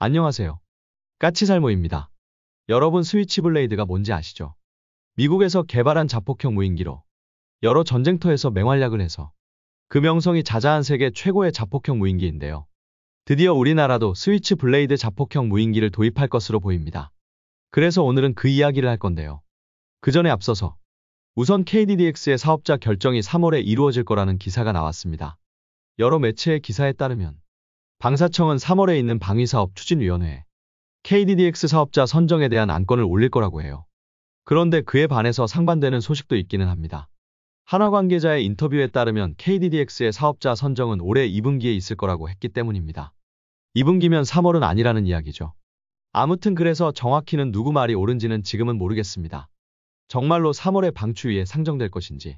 안녕하세요. 까치살모입니다. 여러분 스위치블레이드가 뭔지 아시죠? 미국에서 개발한 자폭형 무인기로 여러 전쟁터에서 맹활약을 해서 그 명성이 자자한 세계 최고의 자폭형 무인기인데요. 드디어 우리나라도 스위치블레이드 자폭형 무인기를 도입할 것으로 보입니다. 그래서 오늘은 그 이야기를 할 건데요. 그 전에 앞서서 우선 KDDX의 사업자 결정이 3월에 이루어질 거라는 기사가 나왔습니다. 여러 매체의 기사에 따르면 방사청은 3월에 있는 방위사업 추진위원회에 KDDX 사업자 선정에 대한 안건을 올릴 거라고 해요. 그런데 그에 반해서 상반되는 소식도 있기는 합니다. 한화 관계자의 인터뷰에 따르면 KDDX의 사업자 선정은 올해 2분기에 있을 거라고 했기 때문입니다. 2분기면 3월은 아니라는 이야기죠. 아무튼 그래서 정확히는 누구 말이 옳은지는 지금은 모르겠습니다. 정말로 3월에 방추위에 상정될 것인지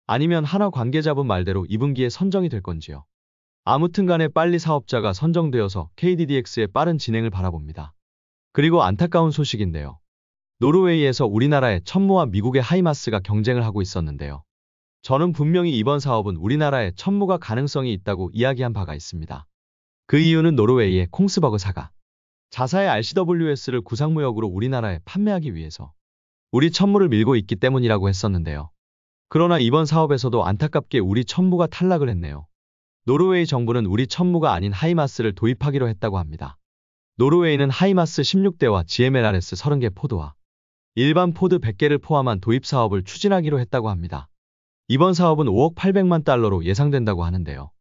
아니면 한화 관계자분 말대로 2분기에 선정이 될 건지요. 아무튼 간에 빨리 사업자가 선정되어서 KDDX의 빠른 진행을 바라봅니다. 그리고 안타까운 소식인데요. 노르웨이에서 우리나라의 천무와 미국의 하이마스가 경쟁을 하고 있었는데요. 저는 분명히 이번 사업은 우리나라의 천무가 가능성이 있다고 이야기한 바가 있습니다. 그 이유는 노르웨이의 콩스버그사가 자사의 RCWS를 구상무역으로 우리나라에 판매하기 위해서 우리 천무를 밀고 있기 때문이라고 했었는데요. 그러나 이번 사업에서도 안타깝게 우리 천무가 탈락을 했네요. 노르웨이 정부는 우리 천무가 아닌 하이마스를 도입하기로 했다고 합니다. 노르웨이는 하이마스 16대와 GMLRS 30개 포드와 일반 포드 100개를 포함한 도입 사업을 추진하기로 했다고 합니다. 이번 사업은 5억 800만 달러로 예상된다고 하는데요.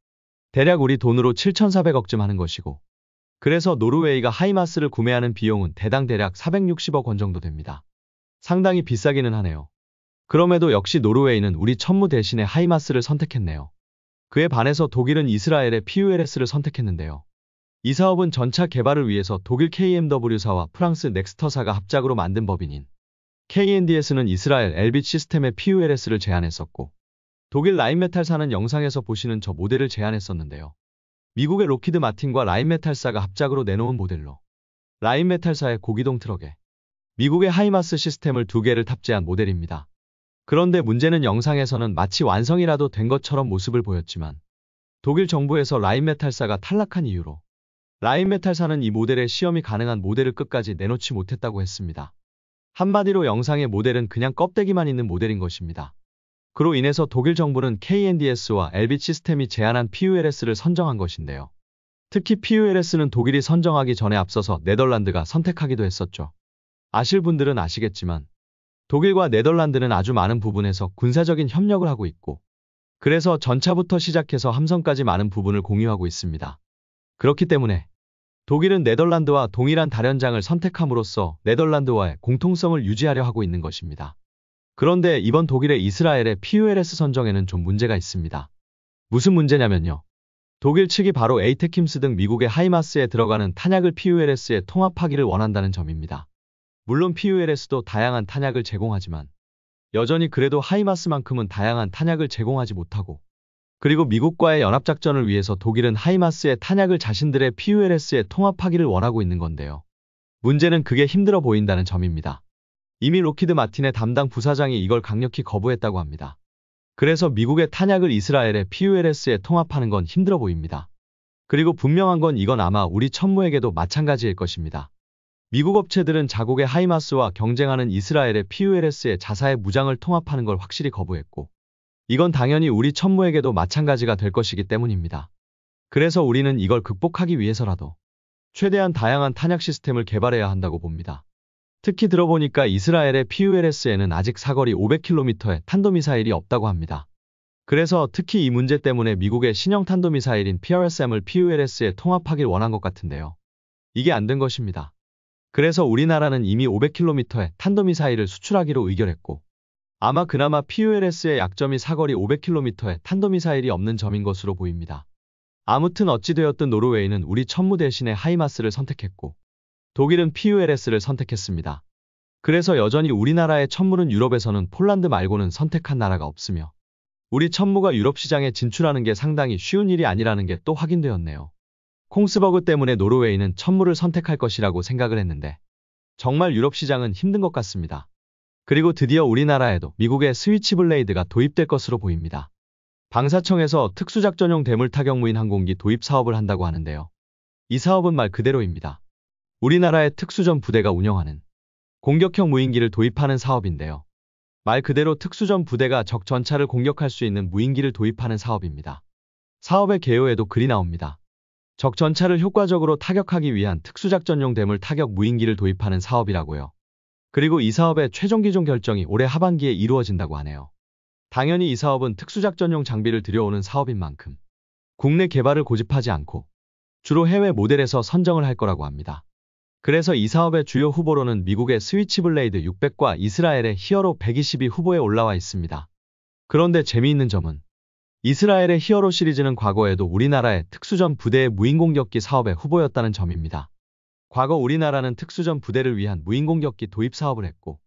대략 우리 돈으로 7,400억쯤 하는 것이고, 그래서 노르웨이가 하이마스를 구매하는 비용은 대당 대략 460억 원 정도 됩니다. 상당히 비싸기는 하네요. 그럼에도 역시 노르웨이는 우리 천무 대신에 하이마스를 선택했네요. 그에 반해서 독일은 이스라엘의 PULS를 선택했는데요. 이 사업은 전차 개발을 위해서 독일 KMW사와 프랑스 넥스터사가 합작으로 만든 법인인 KNDS는 이스라엘 엘빗 시스템의 PULS를 제안했었고, 독일 라인메탈사는 영상에서 보시는 저 모델을 제안했었는데요. 미국의 로키드 마틴과 라인메탈사가 합작으로 내놓은 모델로 라인메탈사의 고기동 트럭에 미국의 하이마스 시스템을 2개를 탑재한 모델입니다. 그런데 문제는 영상에서는 마치 완성이라도 된 것처럼 모습을 보였지만 독일 정부에서 라인메탈사가 탈락한 이유로 라인메탈사는 이 모델의 시험이 가능한 모델을 끝까지 내놓지 못했다고 했습니다. 한마디로 영상의 모델은 그냥 껍데기만 있는 모델인 것입니다. 그로 인해서 독일 정부는 KNDS와 엘빗 시스템이 제안한 PULS를 선정한 것인데요. 특히 PULS는 독일이 선정하기 전에 앞서서 네덜란드가 선택하기도 했었죠. 아실 분들은 아시겠지만 독일과 네덜란드는 아주 많은 부분에서 군사적인 협력을 하고 있고, 그래서 전차부터 시작해서 함성까지 많은 부분을 공유하고 있습니다. 그렇기 때문에 독일은 네덜란드와 동일한 다련장을 선택함으로써 네덜란드와의 공통성을 유지하려 하고 있는 것입니다. 그런데 이번 독일의 이스라엘의 PULS 선정에는 좀 문제가 있습니다. 무슨 문제냐면요. 독일 측이 바로 에이테킴스 등 미국의 하이마스에 들어가는 탄약을 PULS에 통합하기를 원한다는 점입니다. 물론 PULS도 다양한 탄약을 제공하지만 여전히 그래도 하이마스만큼은 다양한 탄약을 제공하지 못하고, 그리고 미국과의 연합작전을 위해서 독일은 하이마스의 탄약을 자신들의 PULS에 통합하기를 원하고 있는 건데요. 문제는 그게 힘들어 보인다는 점입니다. 이미 로키드 마틴의 담당 부사장이 이걸 강력히 거부했다고 합니다. 그래서 미국의 탄약을 이스라엘의 PULS에 통합하는 건 힘들어 보입니다. 그리고 분명한 건 이건 아마 우리 천무에게도 마찬가지일 것입니다. 미국 업체들은 자국의 하이마스와 경쟁하는 이스라엘의 PULS에 자사의 무장을 통합하는 걸 확실히 거부했고, 이건 당연히 우리 천무에게도 마찬가지가 될 것이기 때문입니다. 그래서 우리는 이걸 극복하기 위해서라도 최대한 다양한 탄약 시스템을 개발해야 한다고 봅니다. 특히 들어보니까 이스라엘의 PULS에는 아직 사거리 500km의 탄도미사일이 없다고 합니다. 그래서 특히 이 문제 때문에 미국의 신형 탄도미사일인 PRSM을 PULS에 통합하길 원한 것 같은데요. 이게 안 된 것입니다. 그래서 우리나라는 이미 500km의 탄도미사일을 수출하기로 의결했고, 아마 그나마 PULS의 약점이 사거리 500km의 탄도미사일이 없는 점인 것으로 보입니다. 아무튼 어찌되었든 노르웨이는 우리 천무 대신에 하이마스를 선택했고, 독일은 PULS를 선택했습니다. 그래서 여전히 우리나라의 천무는 유럽에서는 폴란드 말고는 선택한 나라가 없으며, 우리 천무가 유럽 시장에 진출하는 게 상당히 쉬운 일이 아니라는 게 또 확인되었네요. 콩스버그 때문에 노르웨이는 천무를 선택할 것이라고 생각을 했는데 정말 유럽 시장은 힘든 것 같습니다. 그리고 드디어 우리나라에도 미국의 스위치블레이드가 도입될 것으로 보입니다. 방사청에서 특수작전용 대물타격 무인 항공기 도입 사업을 한다고 하는데요. 이 사업은 말 그대로입니다. 우리나라의 특수전 부대가 운영하는 공격형 무인기를 도입하는 사업인데요. 말 그대로 특수전 부대가 적 전차를 공격할 수 있는 무인기를 도입하는 사업입니다. 사업의 개요에도 글이 나옵니다. 적 전차를 효과적으로 타격하기 위한 특수작전용 대물 타격 무인기를 도입하는 사업이라고요. 그리고 이 사업의 최종 기종 결정이 올해 하반기에 이루어진다고 하네요. 당연히 이 사업은 특수작전용 장비를 들여오는 사업인 만큼 국내 개발을 고집하지 않고 주로 해외 모델에서 선정을 할 거라고 합니다. 그래서 이 사업의 주요 후보로는 미국의 스위치블레이드 600과 이스라엘의 히어로 120이 후보에 올라와 있습니다. 그런데 재미있는 점은 이스라엘의 히어로 시리즈는 과거에도 우리나라의 특수전 부대의 무인공격기 사업의 후보였다는 점입니다. 과거 우리나라는 특수전 부대를 위한 무인공격기 도입 사업을 했고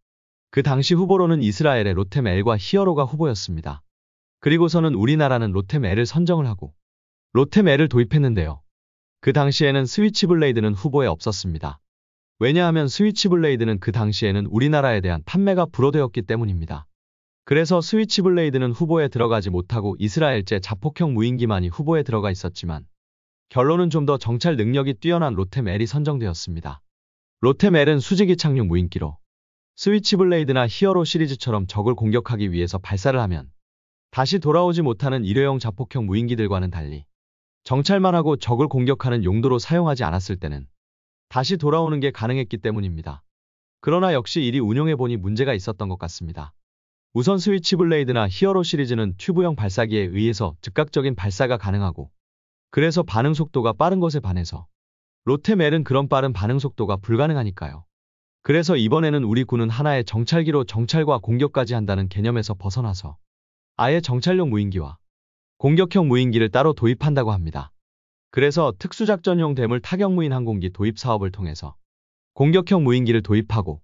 그 당시 후보로는 이스라엘의 로템 L과 히어로가 후보였습니다. 그리고서는 우리나라는 로템 L을 선정을 하고 로템 L을 도입했는데요. 그 당시에는 스위치블레이드는 후보에 없었습니다. 왜냐하면 스위치블레이드는 그 당시에는 우리나라에 대한 판매가 불허되었기 때문입니다. 그래서 스위치블레이드는 후보에 들어가지 못하고 이스라엘제 자폭형 무인기만이 후보에 들어가 있었지만 결론은 좀 더 정찰 능력이 뛰어난 로템 L이 선정되었습니다. 로템 L은 수직이 착륙 무인기로 스위치블레이드나 히어로 시리즈처럼 적을 공격하기 위해서 발사를 하면 다시 돌아오지 못하는 일회용 자폭형 무인기들과는 달리 정찰만 하고 적을 공격하는 용도로 사용하지 않았을 때는 다시 돌아오는 게 가능했기 때문입니다. 그러나 역시 이리 운용해보니 문제가 있었던 것 같습니다. 우선 스위치블레이드나 히어로 시리즈는 튜브형 발사기에 의해서 즉각적인 발사가 가능하고 그래서 반응 속도가 빠른 것에 반해서 로템 L은 그런 빠른 반응 속도가 불가능하니까요. 그래서 이번에는 우리 군은 하나의 정찰기로 정찰과 공격까지 한다는 개념에서 벗어나서 아예 정찰용 무인기와 공격형 무인기를 따로 도입한다고 합니다. 그래서 특수작전용 대물 타격무인 항공기 도입 사업을 통해서 공격형 무인기를 도입하고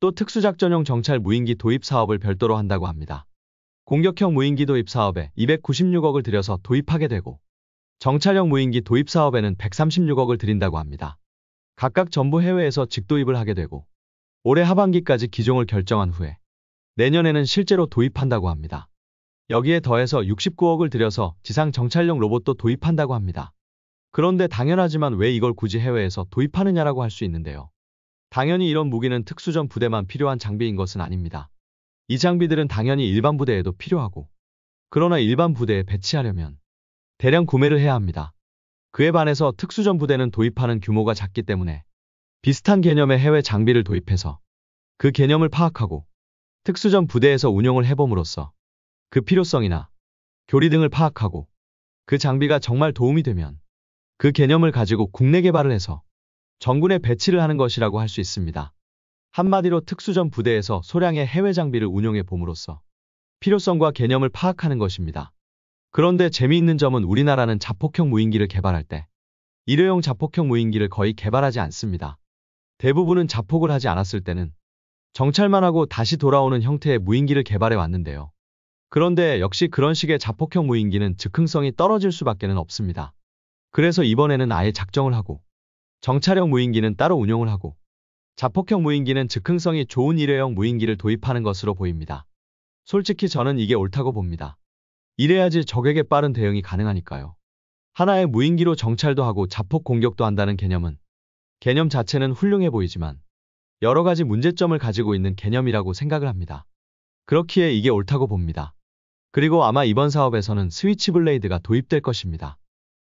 또 특수작전용 정찰 무인기 도입 사업을 별도로 한다고 합니다. 공격형 무인기 도입 사업에 296억을 들여서 도입하게 되고 정찰형 무인기 도입 사업에는 136억을 들인다고 합니다. 각각 전부 해외에서 직도입을 하게 되고 올해 하반기까지 기종을 결정한 후에 내년에는 실제로 도입한다고 합니다. 여기에 더해서 69억을 들여서 지상 정찰용 로봇도 도입한다고 합니다. 그런데 당연하지만 왜 이걸 굳이 해외에서 도입하느냐라고 할 수 있는데요. 당연히 이런 무기는 특수전 부대만 필요한 장비인 것은 아닙니다. 이 장비들은 당연히 일반 부대에도 필요하고 그러나 일반 부대에 배치하려면 대량 구매를 해야 합니다. 그에 반해서 특수전 부대는 도입하는 규모가 작기 때문에 비슷한 개념의 해외 장비를 도입해서 그 개념을 파악하고 특수전 부대에서 운용을 해봄으로써 그 필요성이나 교리 등을 파악하고 그 장비가 정말 도움이 되면 그 개념을 가지고 국내 개발을 해서 전군에 배치를 하는 것이라고 할 수 있습니다. 한마디로 특수전 부대에서 소량의 해외 장비를 운용해 봄으로써 필요성과 개념을 파악하는 것입니다. 그런데 재미있는 점은 우리나라는 자폭형 무인기를 개발할 때 일회용 자폭형 무인기를 거의 개발하지 않습니다. 대부분은 자폭을 하지 않았을 때는 정찰만 하고 다시 돌아오는 형태의 무인기를 개발해 왔는데요. 그런데 역시 그런 식의 자폭형 무인기는 즉흥성이 떨어질 수밖에 없습니다. 그래서 이번에는 아예 작정을 하고 정찰형 무인기는 따로 운용을 하고 자폭형 무인기는 즉흥성이 좋은 일회용 무인기를 도입하는 것으로 보입니다. 솔직히 저는 이게 옳다고 봅니다. 이래야지 적에게 빠른 대응이 가능하니까요. 하나의 무인기로 정찰도 하고 자폭 공격도 한다는 개념 자체는 훌륭해 보이지만 여러 가지 문제점을 가지고 있는 개념이라고 생각을 합니다. 그렇기에 이게 옳다고 봅니다. 그리고 아마 이번 사업에서는 스위치블레이드가 도입될 것입니다.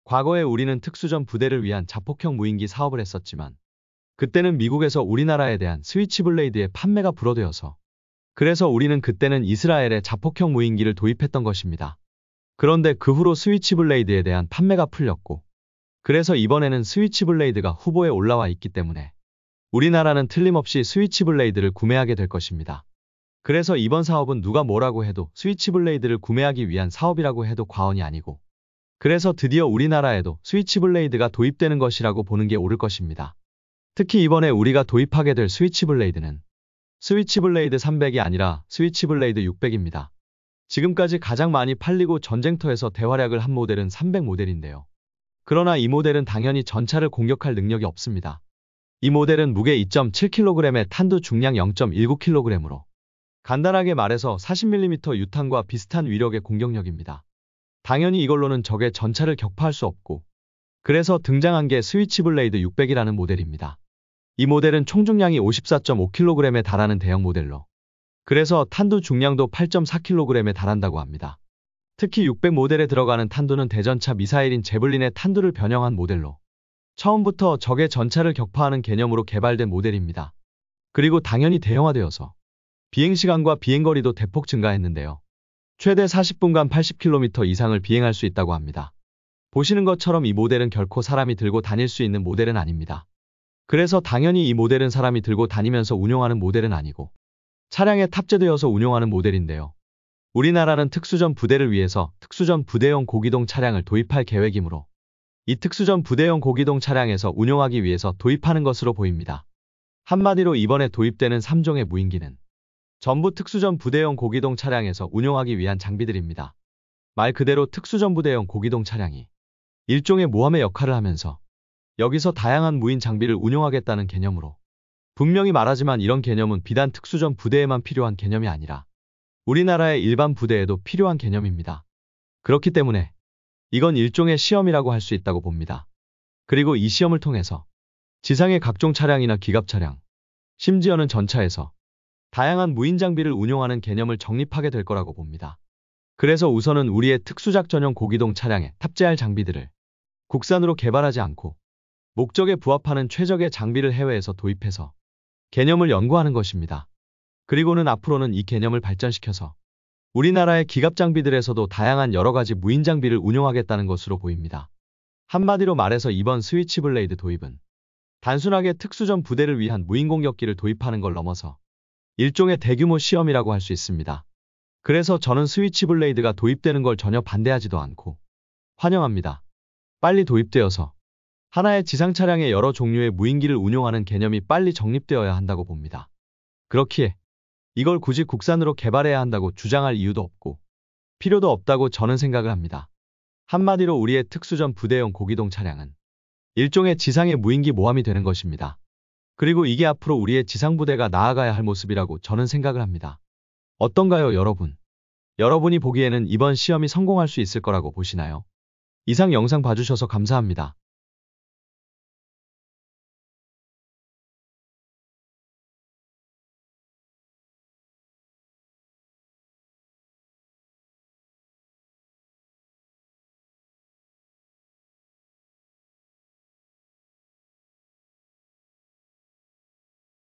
과거에 우리는 특수전 부대를 위한 자폭형 무인기 사업을 했었지만 그때는 미국에서 우리나라에 대한 스위치블레이드의 판매가 불허되어서 그래서 우리는 그때는 이스라엘의 자폭형 무인기를 도입했던 것입니다. 그런데 그 후로 스위치블레이드에 대한 판매가 풀렸고 그래서 이번에는 스위치블레이드가 후보에 올라와 있기 때문에 우리나라는 틀림없이 스위치블레이드를 구매하게 될 것입니다. 그래서 이번 사업은 누가 뭐라고 해도 스위치블레이드를 구매하기 위한 사업이라고 해도 과언이 아니고 그래서 드디어 우리나라에도 스위치블레이드가 도입되는 것이라고 보는 게 옳을 것입니다. 특히 이번에 우리가 도입하게 될 스위치블레이드는 스위치블레이드 300이 아니라 스위치블레이드 600입니다. 지금까지 가장 많이 팔리고 전쟁터에서 대활약을 한 모델은 300 모델인데요. 그러나 이 모델은 당연히 전차를 공격할 능력이 없습니다. 이 모델은 무게 2.7kg에 탄두 중량 0.19kg으로 간단하게 말해서 40mm 유탄과 비슷한 위력의 공격력입니다. 당연히 이걸로는 적의 전차를 격파할 수 없고 그래서 등장한 게 스위치블레이드 600이라는 모델입니다. 이 모델은 총 중량이 54.5kg에 달하는 대형 모델로, 그래서 탄두 중량도 8.4kg에 달한다고 합니다. 특히 600 모델에 들어가는 탄두는 대전차 미사일인 제블린의 탄두를 변형한 모델로, 처음부터 적의 전차를 격파하는 개념으로 개발된 모델입니다. 그리고 당연히 대형화되어서 비행시간과 비행거리도 대폭 증가했는데요. 최대 40분간 80km 이상을 비행할 수 있다고 합니다. 보시는 것처럼 이 모델은 결코 사람이 들고 다닐 수 있는 모델은 아닙니다. 그래서 당연히 이 모델은 사람이 들고 다니면서 운용하는 모델은 아니고 차량에 탑재되어서 운용하는 모델인데요. 우리나라는 특수전 부대를 위해서 특수전 부대용 고기동 차량을 도입할 계획이므로 이 특수전 부대용 고기동 차량에서 운용하기 위해서 도입하는 것으로 보입니다. 한마디로 이번에 도입되는 3종의 무인기는 전부 특수전 부대용 고기동 차량에서 운용하기 위한 장비들입니다. 말 그대로 특수전 부대용 고기동 차량이 일종의 모함의 역할을 하면서 여기서 다양한 무인 장비를 운용하겠다는 개념으로, 분명히 말하지만 이런 개념은 비단 특수전 부대에만 필요한 개념이 아니라 우리나라의 일반 부대에도 필요한 개념입니다. 그렇기 때문에 이건 일종의 시험이라고 할 수 있다고 봅니다. 그리고 이 시험을 통해서 지상의 각종 차량이나 기갑 차량, 심지어는 전차에서 다양한 무인 장비를 운용하는 개념을 정립하게 될 거라고 봅니다. 그래서 우선은 우리의 특수작전용 고기동 차량에 탑재할 장비들을 국산으로 개발하지 않고 목적에 부합하는 최적의 장비를 해외에서 도입해서 개념을 연구하는 것입니다. 그리고는 앞으로는 이 개념을 발전시켜서 우리나라의 기갑 장비들에서도 다양한 여러 가지 무인 장비를 운용하겠다는 것으로 보입니다. 한마디로 말해서 이번 스위치블레이드 도입은 단순하게 특수전 부대를 위한 무인 공격기를 도입하는 걸 넘어서 일종의 대규모 시험이라고 할 수 있습니다. 그래서 저는 스위치블레이드가 도입되는 걸 전혀 반대하지도 않고 환영합니다. 빨리 도입되어서 하나의 지상 차량에 여러 종류의 무인기를 운용하는 개념이 빨리 정립되어야 한다고 봅니다. 그렇기에 이걸 굳이 국산으로 개발해야 한다고 주장할 이유도 없고 필요도 없다고 저는 생각을 합니다. 한마디로 우리의 특수전 부대용 고기동 차량은 일종의 지상의 무인기 모함이 되는 것입니다. 그리고 이게 앞으로 우리의 지상부대가 나아가야 할 모습이라고 저는 생각을 합니다. 어떤가요, 여러분? 여러분이 보기에는 이번 시험이 성공할 수 있을 거라고 보시나요? 이상 영상 봐주셔서 감사합니다.